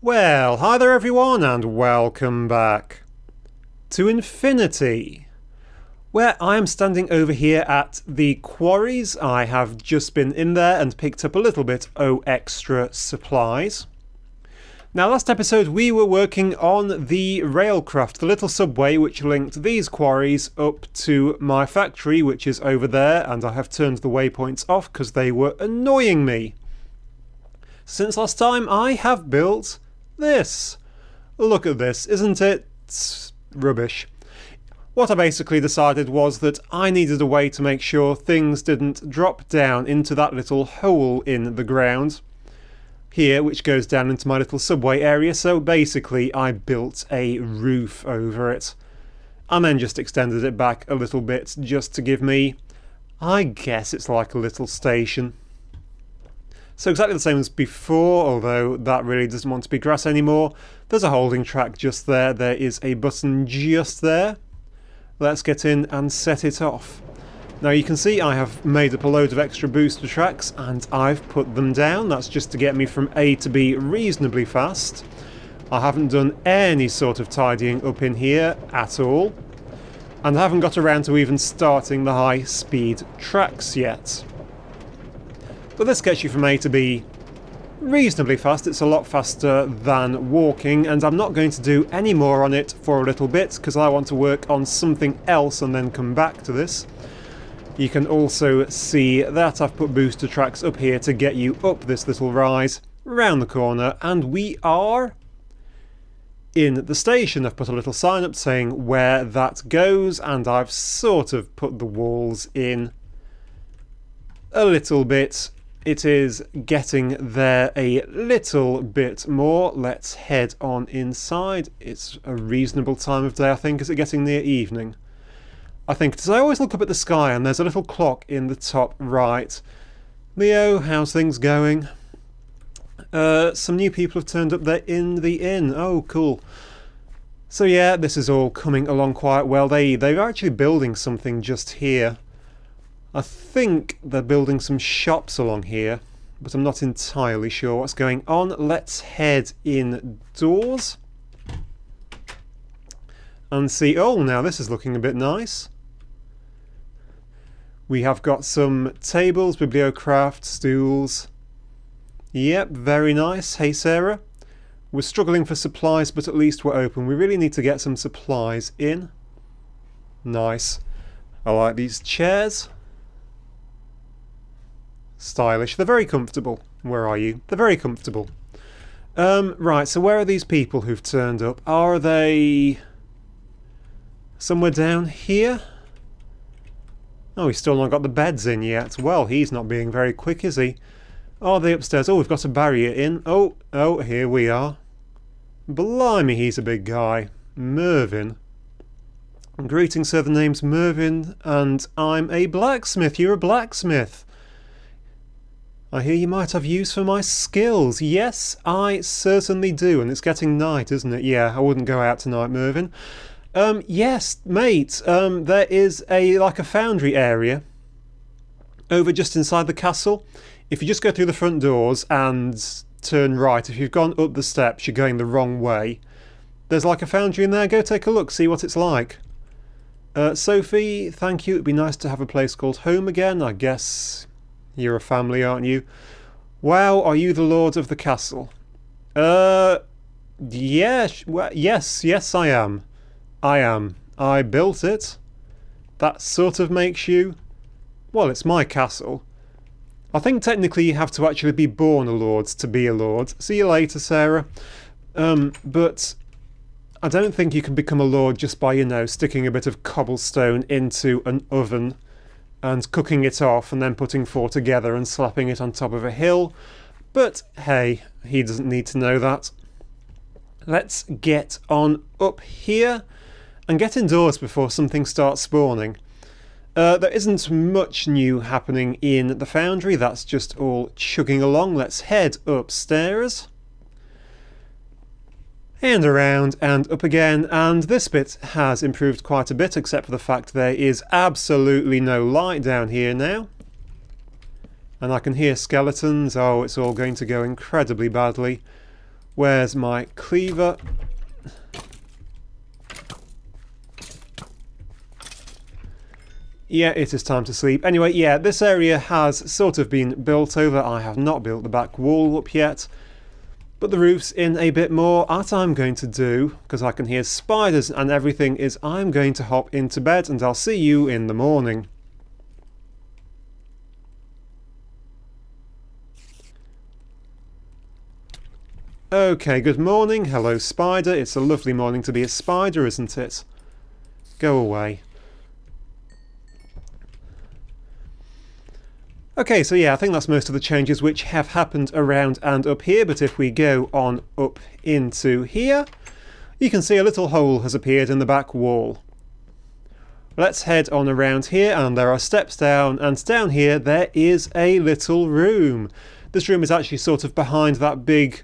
Well, hi there everyone and welcome back to Infinity, where I am standing over here at the quarries. I have just been in there and picked up a little bit of extra supplies. Now, last episode we were working on the railcraft, the little subway which linked these quarries up to my factory, which is over there, and I have turned the waypoints off because they were annoying me. Since last time I have built this. Look at this, isn't it? It's rubbish. What I basically decided was that I needed a way to make sure things didn't drop down into that little hole in the ground here, which goes down into my little subway area. So basically I built a roof over it and then just extended it back a little bit just to give me, I guess it's like a little station. So exactly the same as before, although that really doesn't want to be grass anymore. There's a holding track just there. There is a button just there. Let's get in and set it off. Now you can see I have made up a load of extra booster tracks and I've put them down. That's just to get me from A to B reasonably fast. I haven't done any sort of tidying up in here at all. And I haven't got around to even starting the high-speed tracks yet. But this gets you from A to B reasonably fast. It's a lot faster than walking, and I'm not going to do any more on it for a little bit because I want to work on something else and then come back to this. You can also see that I've put booster tracks up here to get you up this little rise round the corner, and we are in the station. I've put a little sign up saying where that goes, and I've sort of put the walls in a little bit. It is getting there a little bit more. Let's head on inside. It's a reasonable time of day, I think. Is it getting near evening? I think it is. I always look up at the sky and there's a little clock in the top right. Leo, how's things going? Some new people have turned up there in the inn. Oh, cool. So yeah, this is all coming along quite well. They're actually building something just here. I think they're building some shops along here, but I'm not entirely sure what's going on. Let's head indoors and see. Oh, now this is looking a bit nice. We have got some tables, bibliocraft, stools. Yep, very nice. Hey, Sarah. We're struggling for supplies, but at least we're open. We really need to get some supplies in. Nice. I like these chairs. Stylish. They're very comfortable. Where are you? They're very comfortable. Right, so where are these people who've turned up? Are they somewhere down here? Oh, he's still not got the beds in yet. Well, he's not being very quick, is he? Are they upstairs? Oh, we've got a barrier in. Oh, here we are. Blimey, he's a big guy. Mervyn. Greetings, sir. The name's Mervyn, and I'm a blacksmith. You're a blacksmith. I hear you might have use for my skills. Yes, I certainly do. And it's getting night, isn't it? Yeah, I wouldn't go out tonight, Mervyn. Yes, mate. There is like a foundry area over just inside the castle. If you just go through the front doors and turn right, if you've gone up the steps, you're going the wrong way. There's like a foundry in there. Go take a look, see what it's like. Sophie, thank you. It'd be nice to have a place called home again. I guess you're a family, aren't you? Wow, are you the lord of the castle? Yes, yes I am. I am. I built it. That sort of makes you... Well, it's my castle. I think technically you have to actually be born a lord to be a lord. See you later, Sarah. But I don't think you can become a lord just by, you know, sticking a bit of cobblestone into an oven and cooking it off and then putting 4 together and slapping it on top of a hill. But hey, he doesn't need to know that. Let's get on up here and get indoors before something starts spawning. There isn't much new happening in the foundry. That's just all chugging along. Let's head upstairs. And around and up again, and this bit has improved quite a bit, except for the fact there is absolutely no light down here now. And I can hear skeletons. Oh, it's all going to go incredibly badly. Where's my cleaver? Yeah, it is time to sleep. Anyway, yeah, this area has sort of been built over. I have not built the back wall up yet, but the roof's in a bit more. What I'm going to do, because I can hear spiders and everything, is I'm going to hop into bed and I'll see you in the morning. Okay, good morning. Hello, spider. It's a lovely morning to be a spider, isn't it? Go away. Okay, so yeah, I think that's most of the changes which have happened around and up here, but if we go on up into here, you can see a little hole has appeared in the back wall. Let's head on around here, and there are steps down, and down here there is a little room. This room is actually sort of behind that big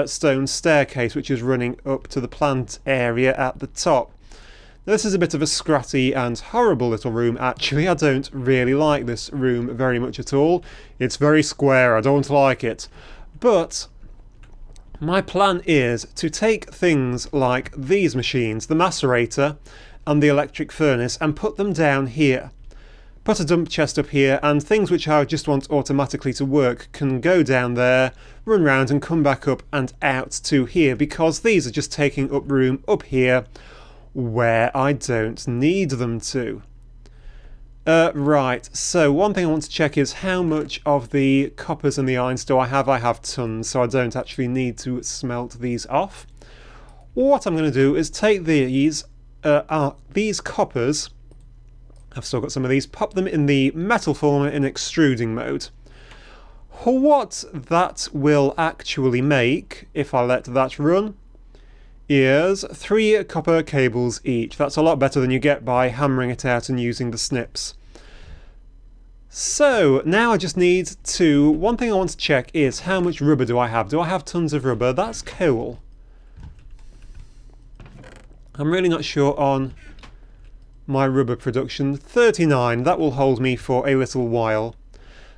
stone staircase which is running up to the plant area at the top. This is a bit of a scratty and horrible little room, actually. I don't really like this room very much at all. It's very square, I don't like it. But my plan is to take things like these machines, the macerator and the electric furnace, and put them down here. Put a dump chest up here, and things which I just want automatically to work can go down there, run round and come back up and out to here, because these are just taking up room up here where I don't need them to. Right, so one thing I want to check is how much of the coppers and the irons do I have? I have tons, so I don't actually need to smelt these off. What I'm going to do is take these coppers, I've still got some of these, pop them in the metal former in extruding mode. What that will actually make, if I let that run, is 3 copper cables each. That's a lot better than you get by hammering it out and using the snips. So now I just need to, one thing I want to check is how much rubber do I have? Do I have tons of rubber? That's cool. I'm really not sure on my rubber production. 39, that will hold me for a little while.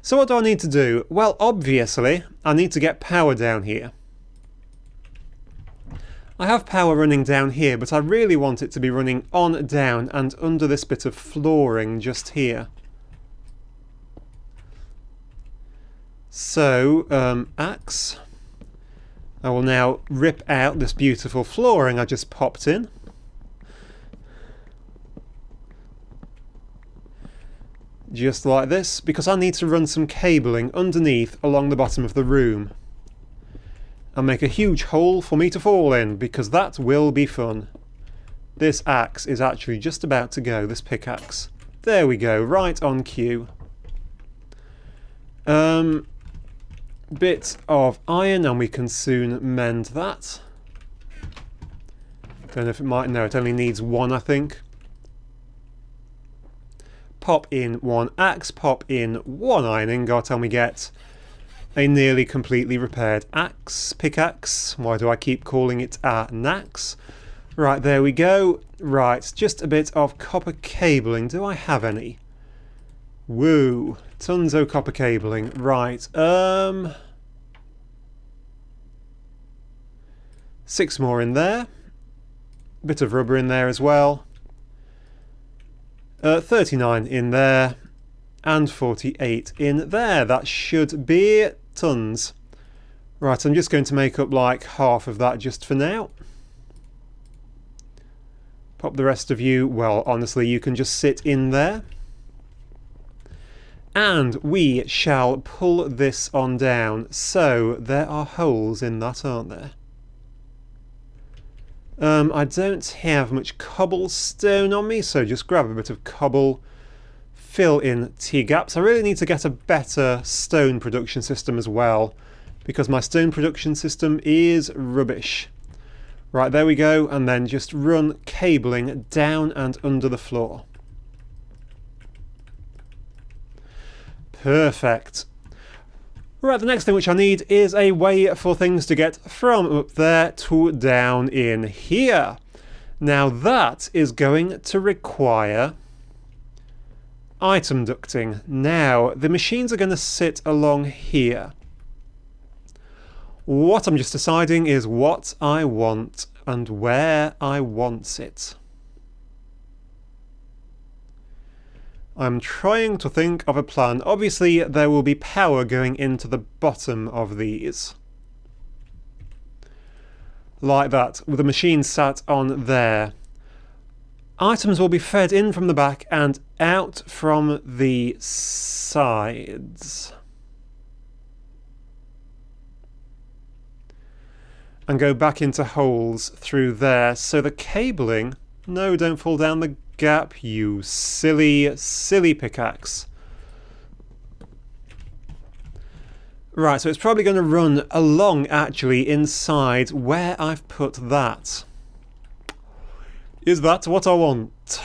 So what do I need to do? Well, obviously I need to get power down here. I have power running down here, but I really want it to be running on, down and under this bit of flooring just here. So, axe. I will now rip out this beautiful flooring I just popped in. Just like this, because I need to run some cabling underneath along the bottom of the room. And make a huge hole for me to fall in, because that will be fun. This axe is actually just about to go, this pickaxe. There we go, right on cue. Bit of iron and we can soon mend that. Don't know if it might, no, it only needs 1 I think. Pop in 1 axe, pop in 1 iron ingot, and we get a nearly completely repaired pickaxe. Why do I keep calling it an axe? Right, there we go. Right, just a bit of copper cabling. Do I have any? Woo, tons of copper cabling. Right, 6 more in there. Bit of rubber in there as well. 39 in there. And 48 in there. That should be tons. Right, I'm just going to make up like half of that just for now. Pop the rest of you, well, honestly, you can just sit in there. And we shall pull this on down. So there are holes in that, aren't there? I don't have much cobblestone on me, so just grab a bit of cobble. Fill in T-gaps. I really need to get a better stone production system as well, because my stone production system is rubbish. Right, there we go, and then just run cabling down and under the floor. Perfect. Right, the next thing which I need is a way for things to get from up there to down in here. Now that is going to require item ducting. Now, the machines are going to sit along here. What I'm just deciding is what I want and where I want it. I'm trying to think of a plan. Obviously, there will be power going into the bottom of these. Like that, with the machine sat on there. Items will be fed in from the back and out from the sides. And go back into holes through there. So the cabling... No, don't fall down the gap, you silly, silly pickaxe. Right, so it's probably going to run along, actually, inside where I've put that. Is that what I want?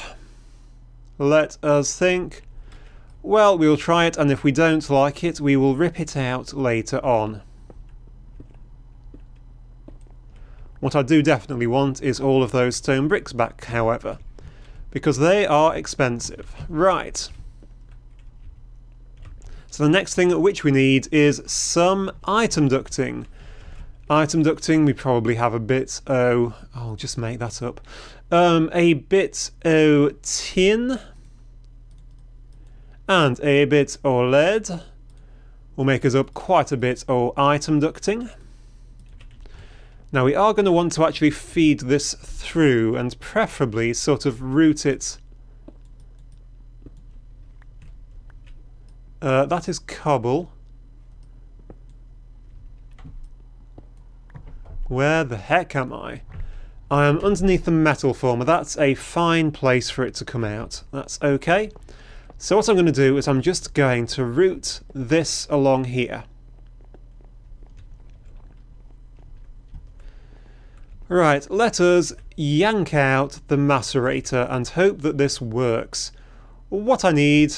Let us think. Well, we'll try it, and if we don't like it, we will rip it out later on. What I do definitely want is all of those stone bricks back, however, because they are expensive. Right. So the next thing which we need is some item ducting. Item ducting, we probably have a bit I'll just make that up. A bit o tin and a bit o lead will make us up quite a bit o item ducting. Now we are going to want to actually feed this through and preferably sort of route it. That is cobble. Where the heck am I? I am underneath the metal former. That's a fine place for it to come out. That's okay. So what I'm going to do is I'm just going to route this along here. Right, let us yank out the macerator and hope that this works. What I need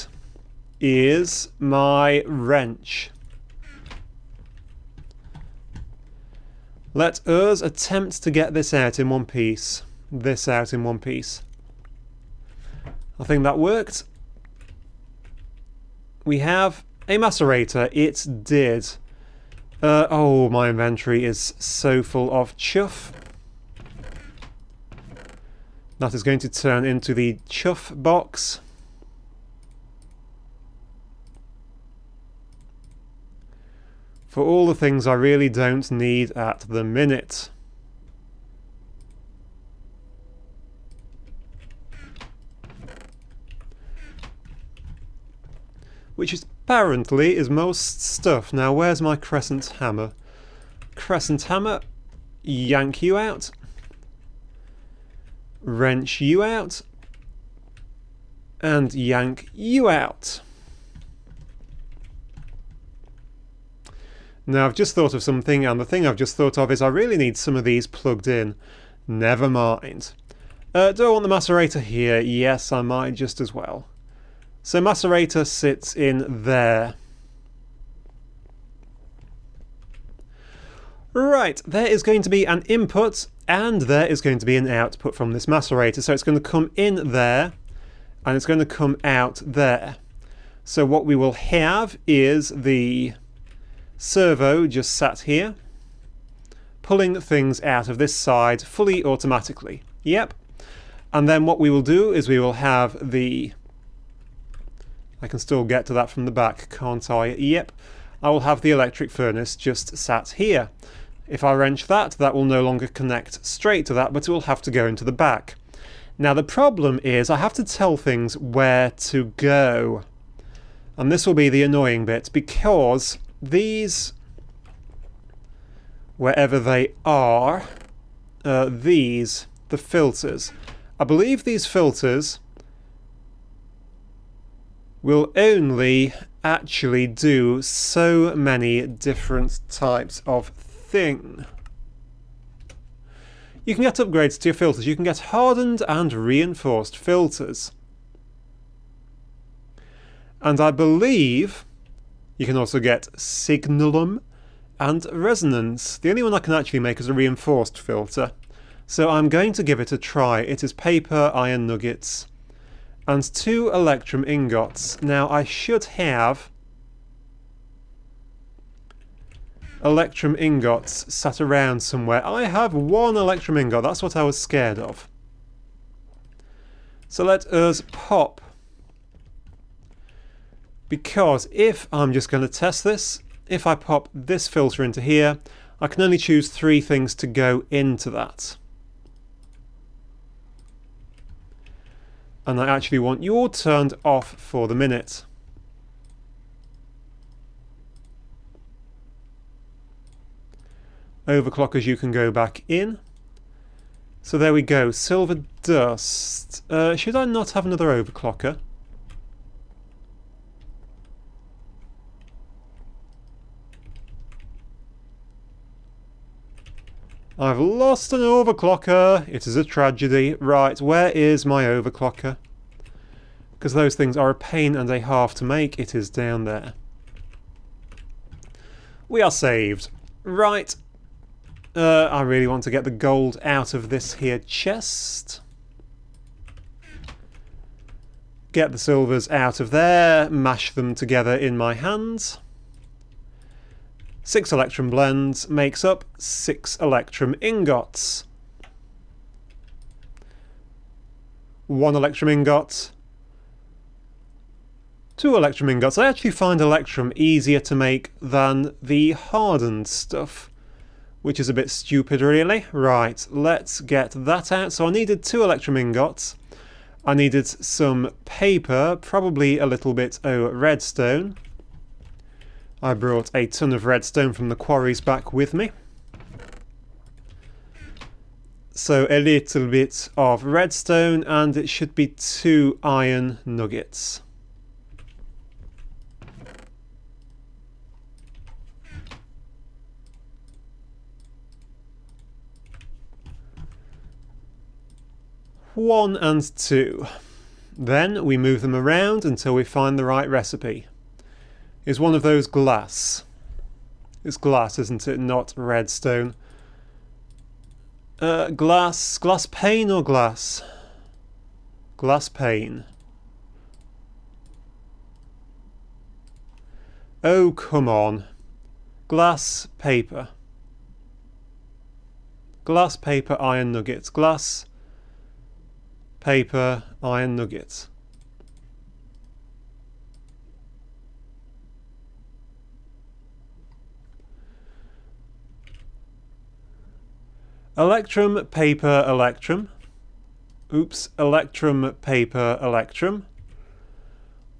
is my wrench. Let us attempt to get this out in one piece. This out in one piece. I think that worked. We have a macerator. It did. Oh, my inventory is so full of chuff. That is going to turn into the chuff box. For all the things I really don't need at the minute. Which apparently is most stuff. Now where's my crescent hammer? Crescent hammer, yank you out. Wrench you out. And yank you out. Now I've just thought of something, and the thing I've just thought of is I really need some of these plugged in. Never mind. Do I want the macerator here? Yes, I might just as well. So macerator sits in there. Right, there is going to be an input and there is going to be an output from this macerator. So it's going to come in there and it's going to come out there. So what we will have is the servo just sat here, pulling things out of this side fully automatically. Yep. And then what we will do is we will have the... I can still get to that from the back, can't I? Yep. I will have the electric furnace just sat here. If I wrench that, that will no longer connect straight to that, but it will have to go into the back. Now the problem is I have to tell things where to go. And this will be the annoying bit, because these, wherever they are, these, the filters, I believe these filters will only actually do so many different types of thing. You can get upgrades to your filters. You can get hardened and reinforced filters. And I believe you can also get signalum and resonance. The only one I can actually make is a reinforced filter. So I'm going to give it a try. It is paper, iron nuggets, and 2 electrum ingots. Now I should have electrum ingots sat around somewhere. I have one electrum ingot. That's what I was scared of. So let us pop. Because if I'm just going to test this, if I pop this filter into here, I can only choose 3 things to go into that. And I actually want you turned off for the minute. Overclockers, you can go back in. So there we go, silver dust. Should I not have another overclocker? I've lost an overclocker. It is a tragedy. Right, where is my overclocker? Because those things are a pain and a half to make. It is down there. We are saved. Right. I really want to get the gold out of this here chest. Get the silvers out of there. Mash them together in my hands. 6 electrum blends makes up 6 electrum ingots. 1 electrum ingot. 2 electrum ingots. I actually find electrum easier to make than the hardened stuff, which is a bit stupid really. Right, let's get that out. So I needed 2 electrum ingots. I needed some paper, probably a little bit of redstone. I brought a ton of redstone from the quarries back with me. So a little bit of redstone, and it should be 2 iron nuggets. One and 2. Then we move them around until we find the right recipe. Is one of those glass? It's glass, isn't it? Not redstone. Glass. Glass pane or glass? Glass pane. Oh, come on. Glass paper. Glass paper iron nuggets. Glass paper iron nuggets. Electrum, paper, electrum. Oops, electrum, paper, electrum.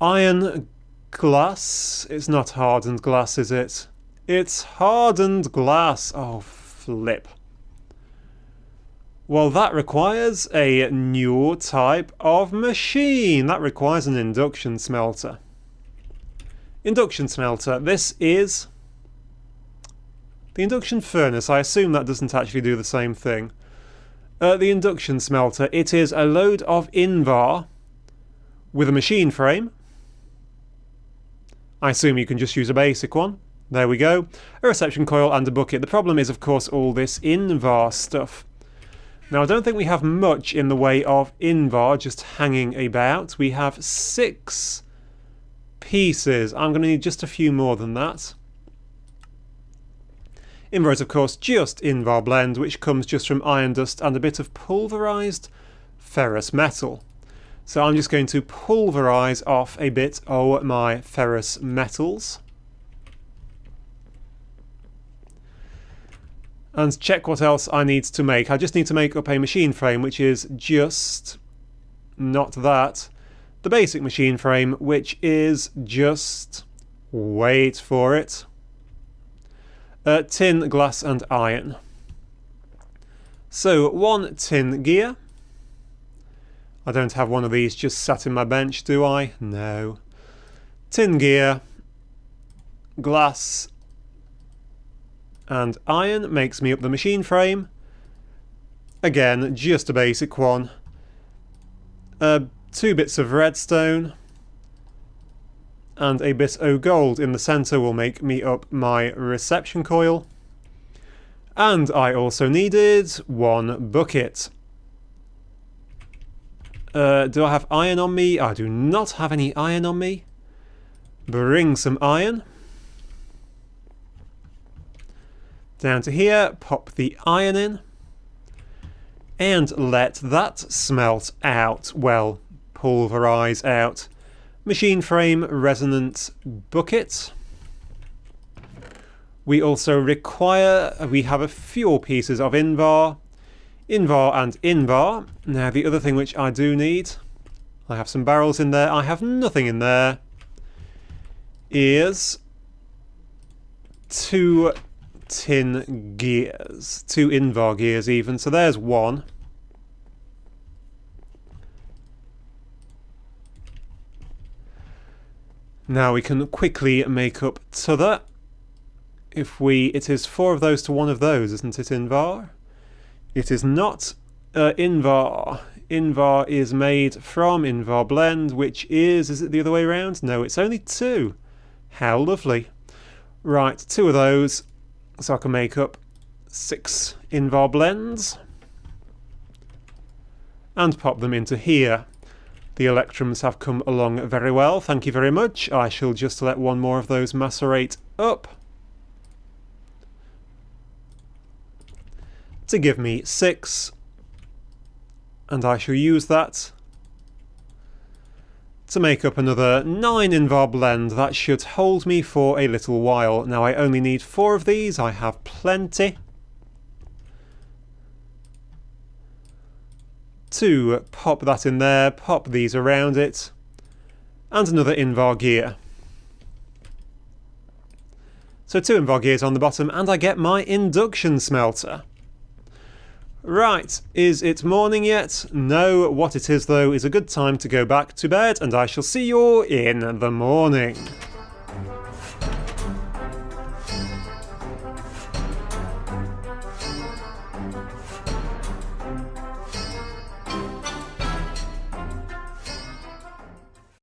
Iron, glass. It's not hardened glass, is it? It's hardened glass. Oh, flip. Well, that requires a new type of machine. That requires an induction smelter. Induction smelter. This is the induction furnace. I assume that doesn't actually do the same thing. The induction smelter. It is a load of invar with a machine frame. I assume you can just use a basic one. There we go. A reception coil and a bucket. The problem is, of course, all this invar stuff. Now, I don't think we have much in the way of invar just hanging about. We have 6 pieces. I'm going to need just a few more than that. Invar is, of course, just invar blend, which comes just from iron dust and a bit of pulverised ferrous metal. So I'm just going to pulverise off a bit of my ferrous metals. And check what else I need to make. I just need to make up a machine frame, which is just not that. The basic machine frame, which is just, wait for it, tin, glass and iron. So 1 tin gear. I don't have one of these just sat in my bench, do I? No. Tin gear, glass and iron makes me up the machine frame. Again, just a basic one. 2 bits of redstone and a bit of gold in the centre will make me up my reception coil. And I also needed 1 bucket. Do I have iron on me? I do not have any iron on me. Bring some iron. Down to here, pop the iron in, and let that smelt out, well, pulverise out. Machine frame resonance bucket. We also require, we have a few pieces of Invar and Invar. Now the other thing which I do need, I have some barrels in there, I have nothing in there, is 2 tin gears, 2 Invar gears even, so there's one. Now we can quickly make up t'other. It is 4 of those to 1 of those, isn't it, Invar? It is not Invar. Invar is made from Invar blend, which is it the other way around? No, it's only 2. How lovely. Right, 2 of those, so I can make up 6 Invar blends and pop them into here. The electrums have come along very well, thank you very much. I shall just let 1 more of those macerate up to give me 6, and I shall use that to make up another 9 Invar blend. That should hold me for a little while. Now I only need 4 of these, I have plenty. To pop that in there, pop these around it, and another Invar gear. So 2 Invar gears on the bottom, and I get my induction smelter. Right, is it morning yet? No, what it is though is a good time to go back to bed, and I shall see you in the morning.